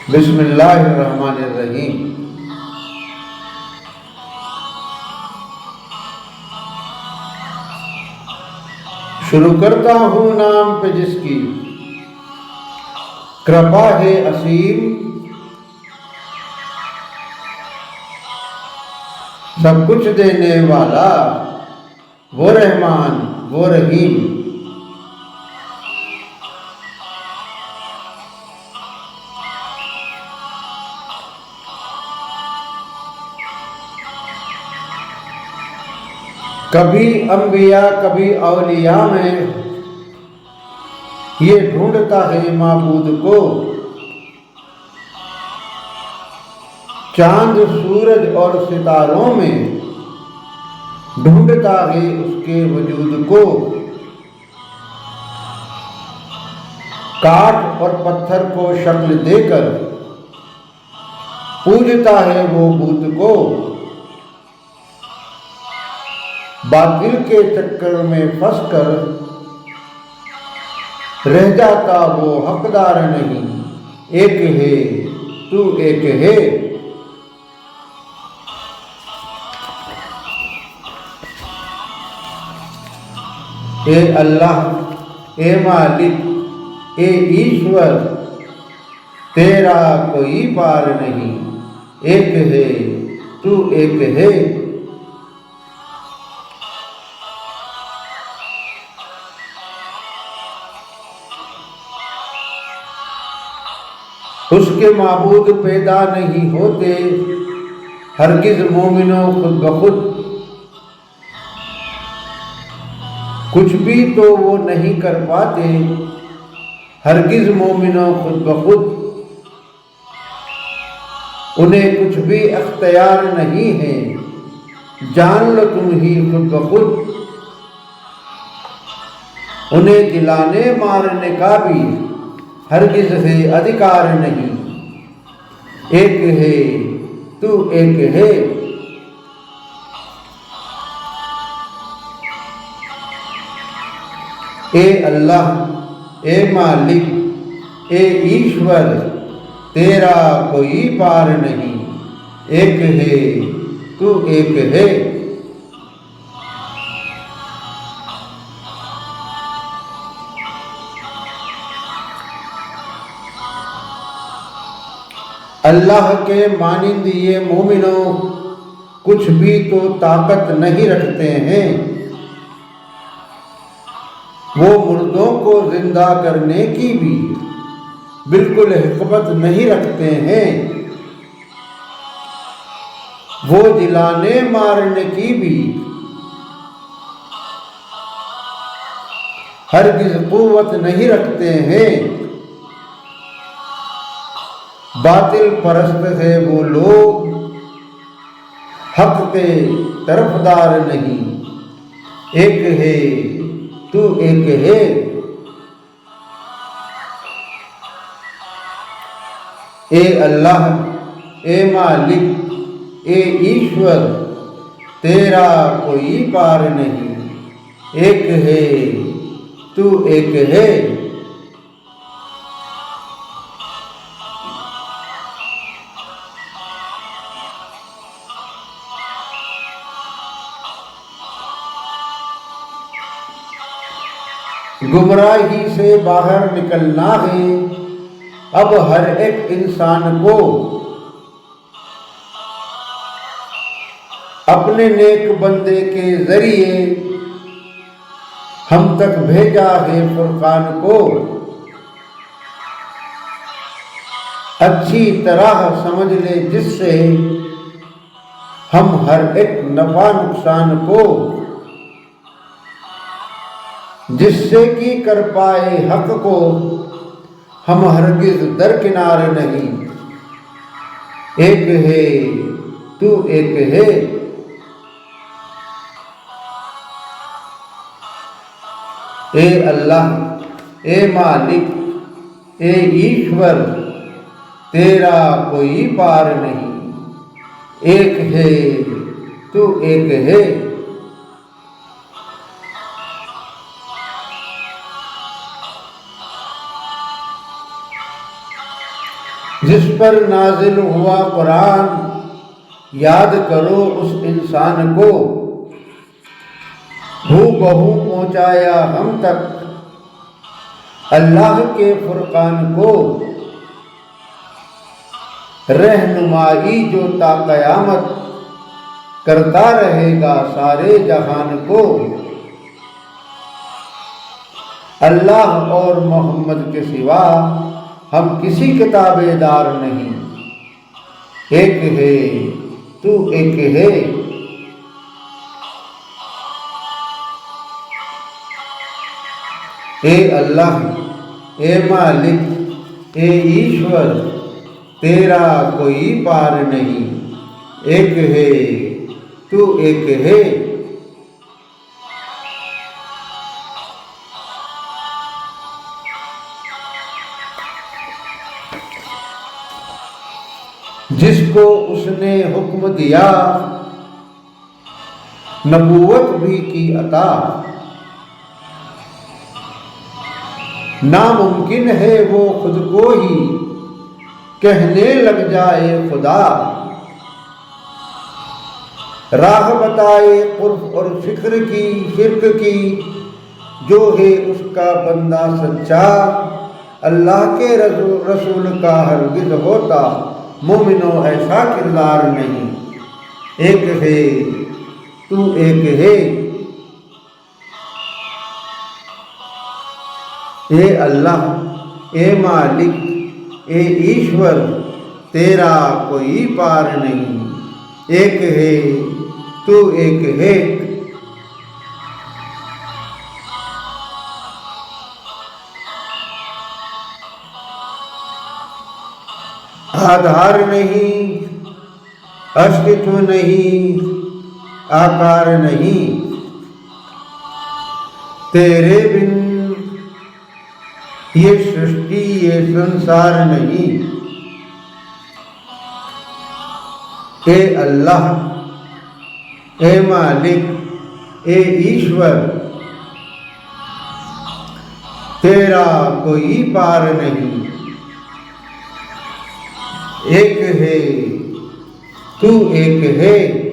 बिस्मिल्लाहिर्रहमानिर्रहीम। शुरू करता हूँ नाम पे जिसकी कृपा है असीम, सब कुछ देने वाला वो रहमान वो रहीम। कभी अंबिया कभी औलिया में ये ढूंढता है माबूद को, चांद सूरज और सितारों में ढूंढता है उसके वजूद को। काठ और पत्थर को शक्ल देकर पूजता है वो भूत को, बातिल के चक्कर में फंसकर रह जाता वो हकदार नहीं। एक है तू एक है। ए अल्लाह ए मालिक ए ईश्वर, तेरा कोई पार नहीं। एक है तू एक है। उसके माबूद पैदा नहीं होते हरगिज़ मोमिनो खुद ब खुद, कुछ भी तो वो नहीं कर पाते हरगिज़ मोमिनो खुद ब खुद। उन्हें कुछ भी अख्तियार नहीं है, जान लो तुम ही खुद ब खुद। उन्हें जिलाने मारने का भी हरगिज़ है अधिकार नहीं। एक है तू एक है। ए अल्लाह ए मालिक ए ईश्वर, तेरा कोई पार नहीं। एक है तू एक है। अल्लाह के मानिंद ये मोमिनों कुछ भी तो ताकत नहीं रखते हैं, वो मुर्दों को जिंदा करने की भी बिल्कुल हिकमत नहीं रखते हैं, वो जिलाने मारने की भी हरगिज़ कुव्वत नहीं रखते हैं। बातिल परस्त है वो लोग, हक के तरफदार नहीं। एक है तू एक है। ए अल्लाह ए मालिक ए ईश्वर, तेरा कोई पार नहीं। एक है तू एक है। गुमराही से बाहर निकलना है अब हर एक इंसान को, अपने नेक बंदे के जरिए हम तक भेजा है फुरकान को। अच्छी तरह समझ ले जिससे हम हर एक नफा नुकसान को, जिससे कि कर पाए हक को हम हरगिज़ दरकिनार नहीं। एक है तू एक है। ए अल्लाह ए मालिक ए ईश्वर, तेरा कोई पार नहीं। एक है तू एक है। जिस पर नाजिल हुआ कुरान, याद करो उस इंसान को, हूबहू पहुँचाया हम तक अल्लाह के फुरकान को। रहनुमाई जो ता क़यामत करता रहेगा सारे जहान को। अल्लाह और मोहम्मद के सिवा हम किसी के ताबेदार नहीं। एक है तू एक है। ए अल्लाह, ए मालिक, ए ईश्वर, तेरा कोई पार नहीं। एक है तू एक है। जिसको उसने हुक्म दिया नबूवत भी की अता, नामुमकिन है वो खुद को ही कहने लग जाए खुदा। राह बताए कुर्फ और फिक्र की, शिर्क की, जो है उसका बंदा सच्चा। अल्लाह के रसूल का हरगिज़ होता मोमिनो ऐसा किरदार नहीं। एक है तू एक है। ए अल्लाह, ए मालिक, ए ईश्वर, तेरा कोई पार नहीं। एक है तू एक है। आधार नहीं, अस्तित्व नहीं, आकार नहीं, तेरे बिन ये सृष्टि ये संसार नहीं। ए अल्लाह, ए मालिक, ए ईश्वर, तेरा कोई पार नहीं। एक है तू एक है।